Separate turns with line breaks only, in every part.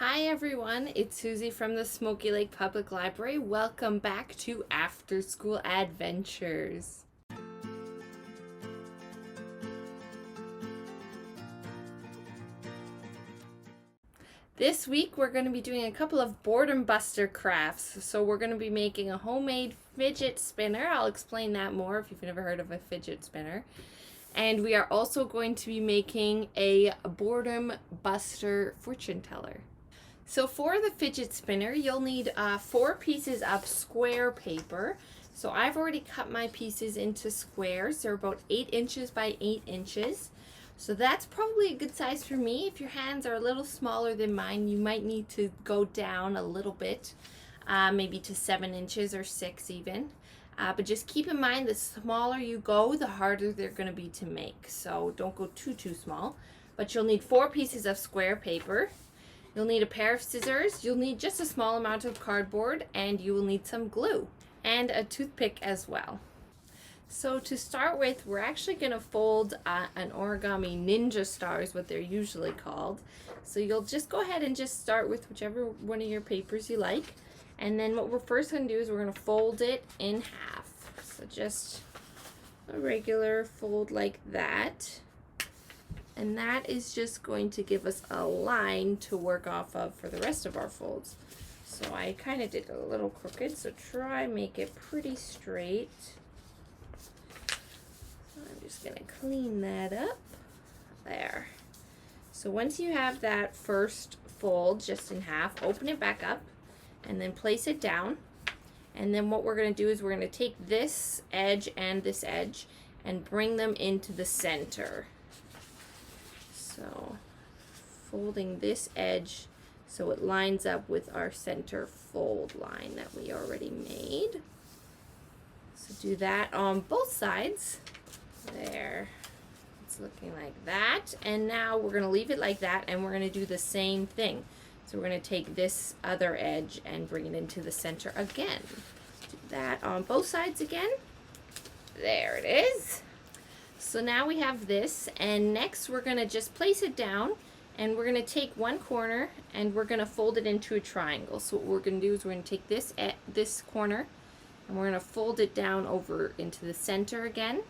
Hi everyone, it's Susie from the Smoky Lake Public Library. Welcome back to After School Adventures. This week we're going to be doing a couple of boredom buster crafts. So we're going to be making a homemade fidget spinner. I'll explain that more if you've never heard of a fidget spinner. And we are also going to be making a boredom buster fortune teller. So for the fidget spinner, you'll need 4 pieces of square paper. So I've already cut my pieces into squares. They're about 8 inches by 8 inches. So that's probably a good size for me. If your hands are a little smaller than mine, you might need to go down a little bit, maybe to 7 inches or 6 even. But just keep in mind, the smaller you go, the harder they're going to be to make. So don't go too small. But you'll need 4 pieces of square paper. You'll need a pair of scissors, you'll need just a small amount of cardboard, and you will need some glue and a toothpick as well. So to start with, we're actually going to fold an origami ninja star is what they're usually called. So you'll just go ahead and just start with whichever one of your papers you like. And then what we're first going to do is we're going to fold it in half. So just a regular fold like that. And that is just going to give us a line to work off of for the rest of our folds. So I kind of did a little crooked, so try make it pretty straight. So I'm just going to clean that up. There. So once you have that first fold just in half, open it back up and then place it down. And then what we're going to do is we're going to take this edge and bring them into the center. So folding this edge so it lines up with our center fold line that we already made. So do that on both sides. There. It's looking like that. And now we're going to leave it like that and we're going to do the same thing. So we're going to take this other edge and bring it into the center again. Do that on both sides again. There it is. So now we have this, and next we're going to just place it down, and we're going to take one corner and we're going to fold it into a triangle. So what we're going to do is we're going to take this corner and we're going to fold it down over into the center again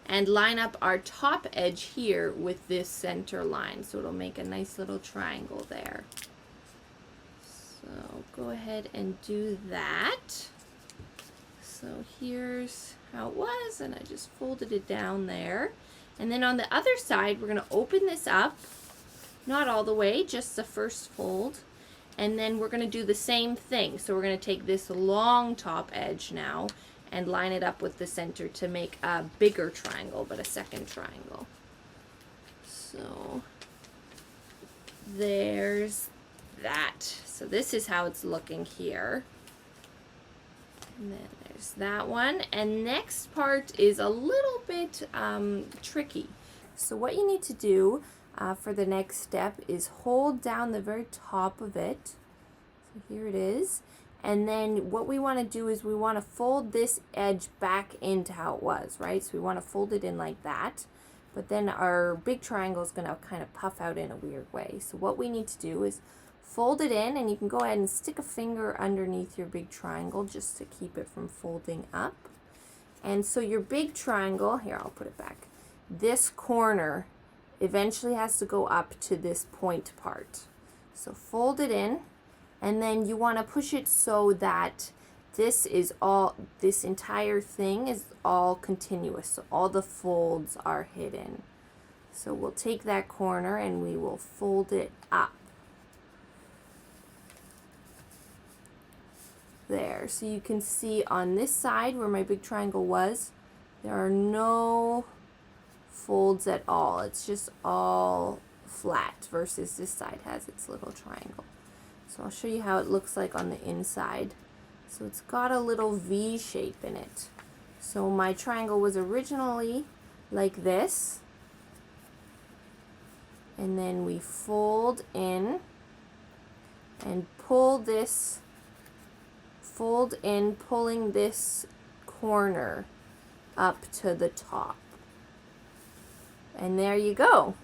and line up our top edge here with this center line. So it'll make a nice little triangle there. So go ahead and do that. So here's how it was, and I just folded it down there. And then on the other side, we're going to open this up, not all the way, just the first fold. And then we're going to do the same thing. So we're going to take this long top edge now and line it up with the center to make a bigger triangle, but a second triangle. So there's that. So this is how it's looking here. And then there's that one. And next part is a little bit tricky. So what you need to do for the next step is hold down the very top of it. So here it is. And then what we want to do is we want to fold this edge back into how it was, right? So we want to fold it in like that. But then our big triangle is going to kind of puff out in a weird way. So what we need to do is fold it in, and you can go ahead and stick a finger underneath your big triangle just to keep it from folding up. And so your big triangle, here I'll put it back, this corner eventually has to go up to this point part. So fold it in, and then you want to push it so that this entire thing is all continuous, so all the folds are hidden. So we'll take that corner and we will fold it up. There, so you can see on this side where my big triangle was, there are no folds at all. It's just all flat versus this side has its little triangle. So I'll show you how it looks like on the inside. So it's got a little V shape in it. So my triangle was originally like this, and then we fold in and pull this, fold in, pulling this corner up to the top. And there you go.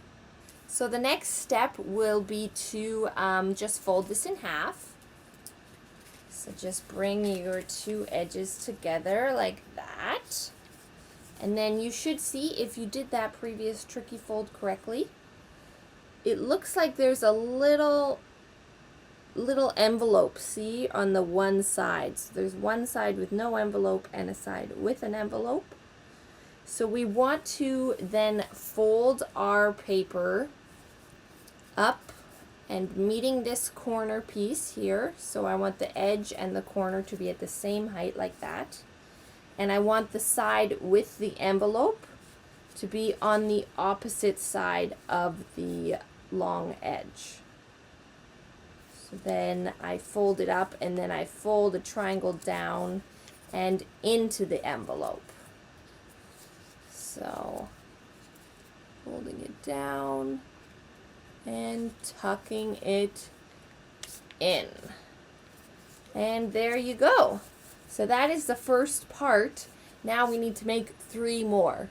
So the next step will be to just fold this in half. So just bring your two edges together like that. And then you should see if you did that previous tricky fold correctly. It looks like there's a little envelope, see, on the one side. So there's one side with no envelope and a side with an envelope. So we want to then fold our paper up and meeting this corner piece here. So I want the edge and the corner to be at the same height like that. And I want the side with the envelope to be on the opposite side of the long edge. So then I fold it up and then I fold a triangle down and into the envelope. So folding it down and tucking it in. And there you go. So that is the first part. Now we need to make 3 more.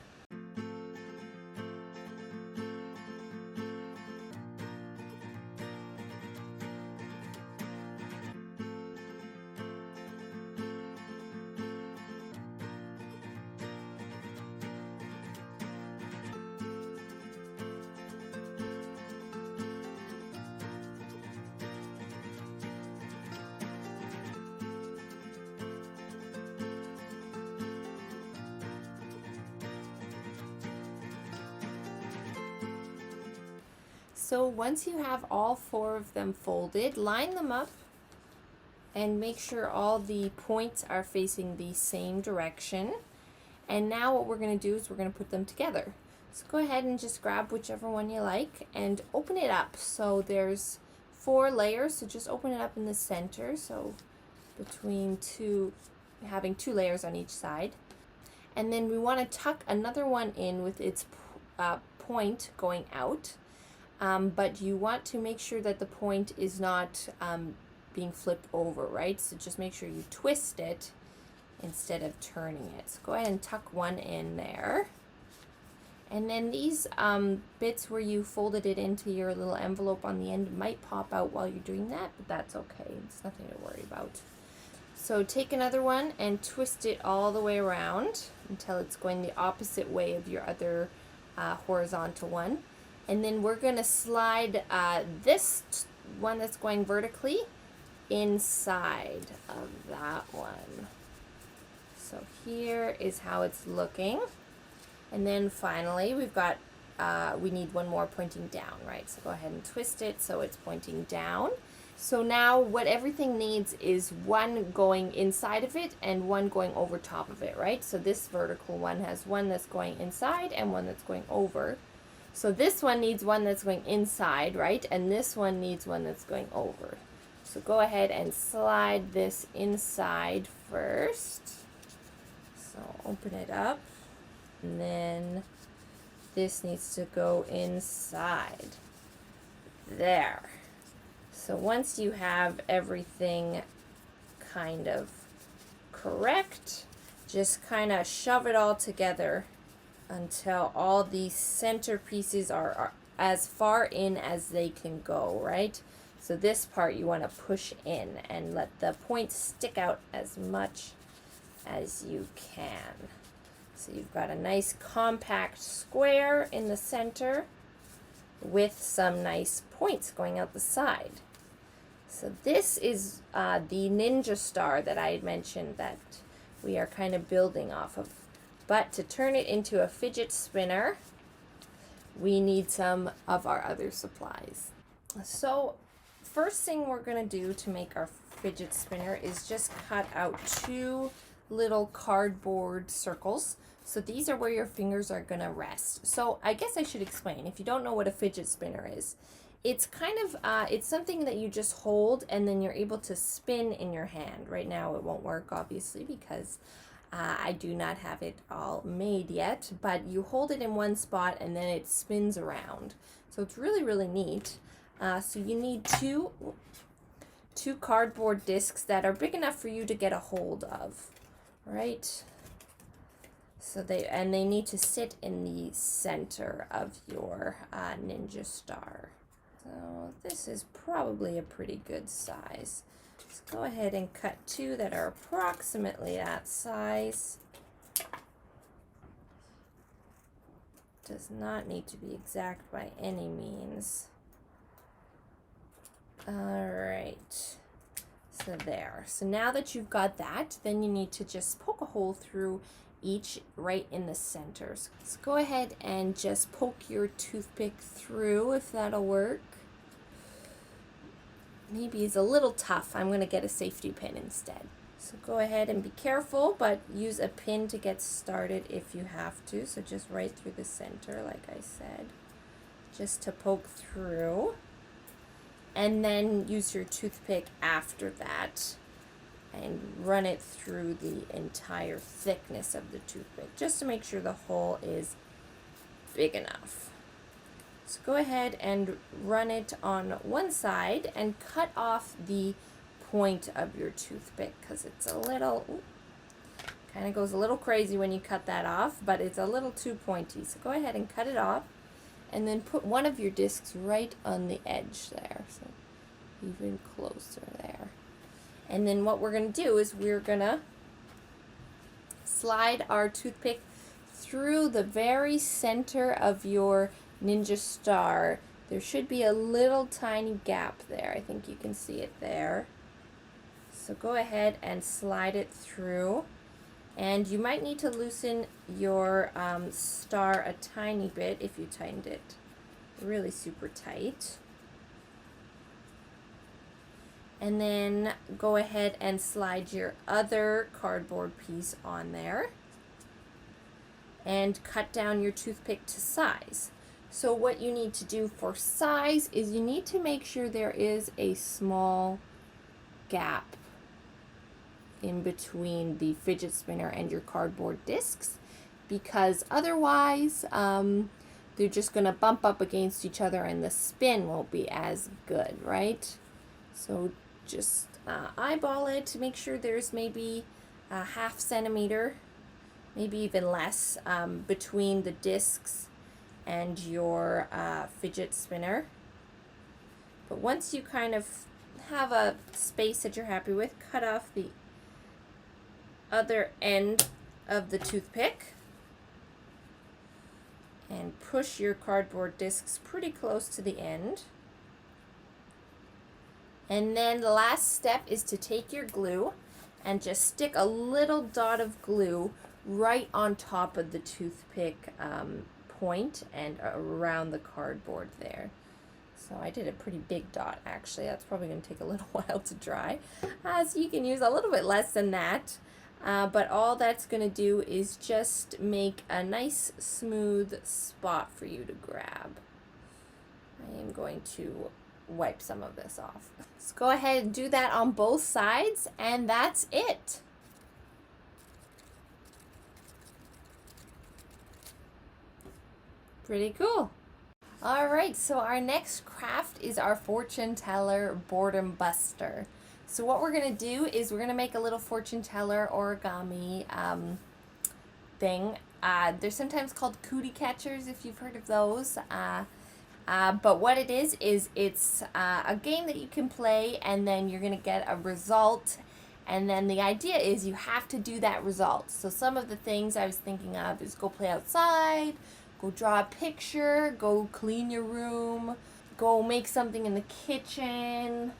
So once you have all 4 of them folded, line them up and make sure all the points are facing the same direction. And now what we're going to do is we're going to put them together. So go ahead and just grab whichever one you like and open it up. So there's 4 layers, so just open it up in the center. So between having 2 layers on each side. And then we want to tuck another one in with its point going out. But you want to make sure that the point is not being flipped over, right? So just make sure you twist it instead of turning it. So go ahead and tuck one in there. And then these bits where you folded it into your little envelope on the end might pop out while you're doing that, but that's okay. It's nothing to worry about. So take another one and twist it all the way around until it's going the opposite way of your other horizontal one. And then we're going to slide this one that's going vertically inside of that one. So here is how it's looking. And then finally we've got, we need one more pointing down, right? So go ahead and twist it so it's pointing down. So now what everything needs is one going inside of it and one going over top of it, right? So this vertical one has one that's going inside and one that's going over. So this one needs one that's going inside, right? And this one needs one that's going over. So go ahead and slide this inside first. So open it up. And then this needs to go inside. There. So once you have everything kind of correct, just kind of shove it all together until all these center pieces are as far in as they can go, right? So this part you want to push in and let the point stick out as much as you can. So you've got a nice compact square in the center with some nice points going out the side. So this is the ninja star that I had mentioned that we are kind of building off of. But to turn it into a fidget spinner, we need some of our other supplies. So first thing we're going to do to make our fidget spinner is just cut out 2 little cardboard circles. So these are where your fingers are going to rest. So I guess I should explain, if you don't know what a fidget spinner is, it's kind of, it's something that you just hold and then you're able to spin in your hand. Right now it won't work, obviously, because I do not have it all made yet, but you hold it in one spot and then it spins around. So it's really, really neat. So you need two cardboard discs that are big enough for you to get a hold of, right? So they need to sit in the center of your ninja star. So this is probably a pretty good size. Let's go ahead and cut 2 that are approximately that size. Does not need to be exact by any means. Alright, so there. So now that you've got that, then you need to just poke a hole through each right in the center. So go ahead and just poke your toothpick through, if that'll work. Maybe it's a little tough. I'm going to get a safety pin instead. So go ahead and be careful, but use a pin to get started if you have to. So just right through the center, like I said, just to poke through. And then use your toothpick after that and run it through the entire thickness of the toothpick, just to make sure the hole is big enough. So go ahead and run it on one side and cut off the point of your toothpick, because it's a little, kind of goes a little crazy when you cut that off, but it's a little too pointy. So go ahead and cut it off, and then put one of your discs right on the edge there, so even closer there. And then what we're going to do is we're going to slide our toothpick through the very center of your ninja star. There should be a little tiny gap there. I think you can see it there. So go ahead and slide it through. And you might need to loosen your star a tiny bit if you tightened it really super tight. And then go ahead and slide your other cardboard piece on there and cut down your toothpick to size. So what you need to do for size is you need to make sure there is a small gap in between the fidget spinner and your cardboard discs, because otherwise they're just going to bump up against each other and the spin won't be as good, right? So just eyeball it to make sure there's maybe a ½ centimeter, maybe even less, between the discs and your fidget spinner. But once you kind of have a space that you're happy with, cut off the other end of the toothpick and push your cardboard discs pretty close to the end. And then the last step is to take your glue and just stick a little dot of glue right on top of the toothpick point and around the cardboard there. So I did a pretty big dot actually. That's probably going to take a little while to dry. So you can use a little bit less than that. But all that's going to do is just make a nice smooth spot for you to grab. I am going to wipe some of this off. Let's go ahead and do that on both sides, and that's it. Pretty cool. Alright, so our next craft is our fortune teller boredom buster. So what we're going to do is we're going to make a little fortune teller origami thing. They're sometimes called cootie catchers, if you've heard of those. But what it is it's a game that you can play, and then you're going to get a result, and then the idea is you have to do that result. So some of the things I was thinking of is go play outside, go draw a picture, go clean your room, go make something in the kitchen,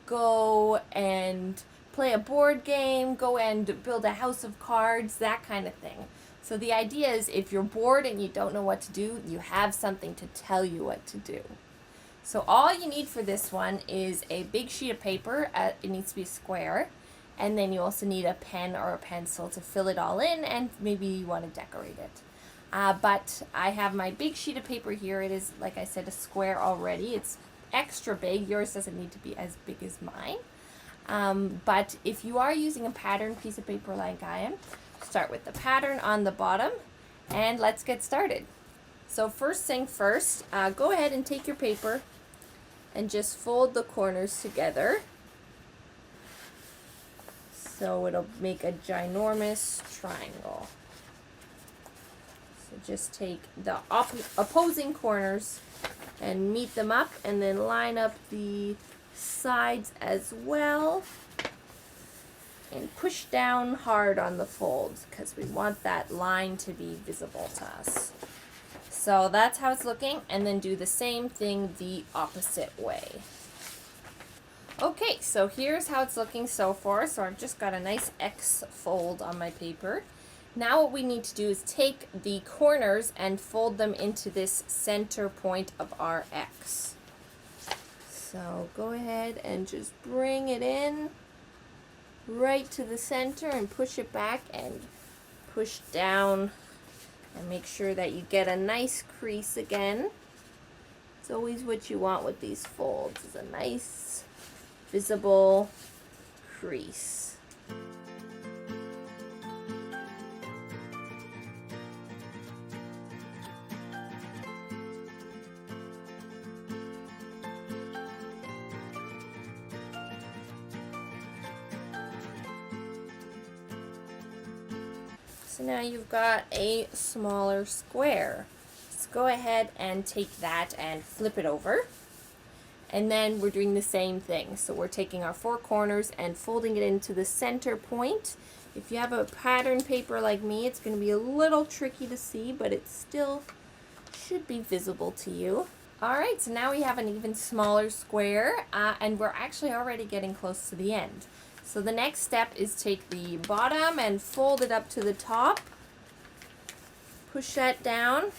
go and play a board game, go and build a house of cards, that kind of thing. So the idea is if you're bored and you don't know what to do, you have something to tell you what to do. So all you need for this one is a big sheet of paper. It needs to be square. And then you also need a pen or a pencil to fill it all in, and maybe you want to decorate it. But I have my big sheet of paper here. It is, like I said, a square already. It's extra big. Yours doesn't need to be as big as mine. But if you are using a patterned piece of paper like I am, start with the pattern on the bottom, and let's get started. So first thing first, go ahead and take your paper and just fold the corners together so it'll make a ginormous triangle. just take the opposing corners and meet them up, and then line up the sides as well. And push down hard on the folds because we want that line to be visible to us. So that's how it's looking, and then do the same thing the opposite way. Okay, so here's how it's looking so far. So I've just got a nice X fold on my paper. Now what we need to do is take the corners and fold them into this center point of our X. So go ahead and just bring it in right to the center and push it back and push down, and make sure that you get a nice crease again. It's always what you want with these folds, is a nice visible crease. So now you've got a smaller square. Let's go ahead and take that and flip it over. And then we're doing the same thing. So we're taking our four corners and folding it into the center point. If you have a pattern paper like me, it's going to be a little tricky to see, but it still should be visible to you. Alright, so now we have an even smaller square, and we're actually already getting close to the end. So the next step is take the bottom and fold it up to the top. Push that down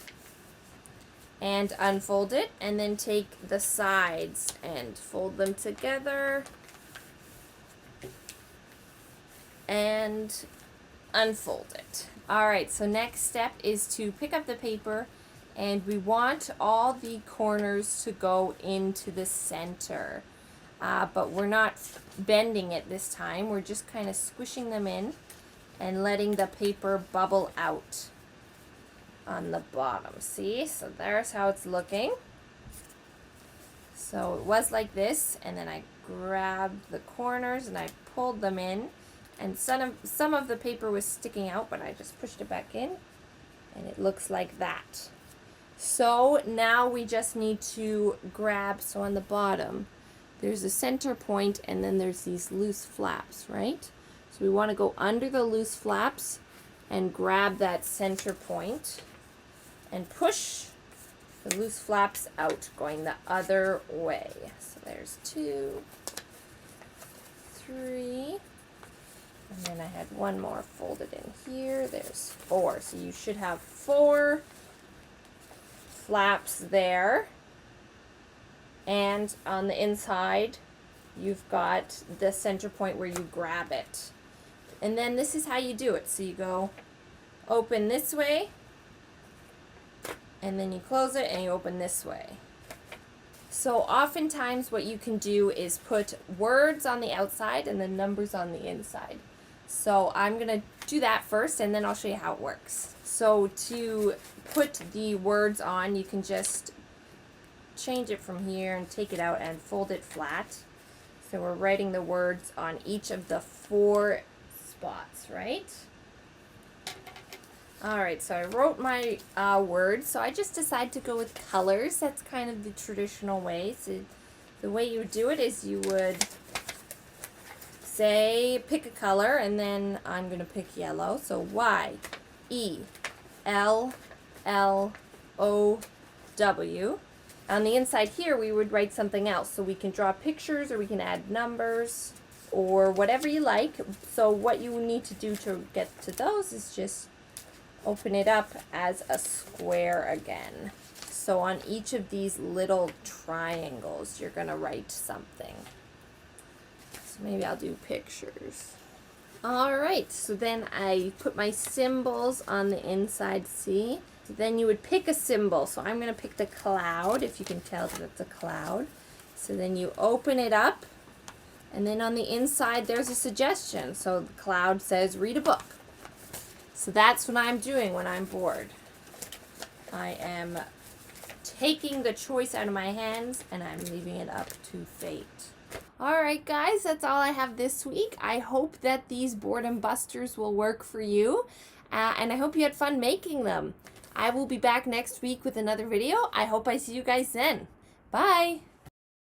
and unfold it, and then take the sides and fold them together and unfold it. Alright, so next step is to pick up the paper, and we want all the corners to go into the center. But we're not bending it this time. We're just kind of squishing them in and letting the paper bubble out on the bottom. See? So there's how it's looking. So it was like this, and then I grabbed the corners and I pulled them in, and some of the paper was sticking out, but I just pushed it back in, and it looks like that. So now we just need to grab, so on the bottom, there's a center point, and then there's these loose flaps, right? So we want to go under the loose flaps and grab that center point and push the loose flaps out, going the other way. So there's 2, 3, and then I had one more folded in here. There's 4. So you should have 4 flaps there. And on the inside, you've got the center point where you grab it. And then this is how you do it. So you go open this way, and then you close it and you open this way. So oftentimes what you can do is put words on the outside and then numbers on the inside. So I'm going to do that first, and then I'll show you how it works. So to put the words on, you can just change it from here and take it out and fold it flat. So we're writing the words on each of the 4 spots, right? Alright, so I wrote my words. So I just decided to go with colors. That's kind of the traditional way. So the way you would do it is you would say, pick a color, and then I'm going to pick yellow. So Y, E, L, L, O, W. On the inside here, we would write something else. So we can draw pictures, or we can add numbers, or whatever you like. So what you need to do to get to those is just open it up as a square again. So on each of these little triangles, you're going to write something. So maybe I'll do pictures. Alright, so then I put my symbols on the inside, see? So then you would pick a symbol. So I'm going to pick the cloud, if you can tell that it's a cloud. So then you open it up, and then on the inside there's a suggestion. So the cloud says, read a book. So that's what I'm doing when I'm bored. I am taking the choice out of my hands, and I'm leaving it up to fate. Alright guys, that's all I have this week. I hope that these boredom busters will work for you, and I hope you had fun making them. I will be back next week with another video. I hope I see you guys then. Bye!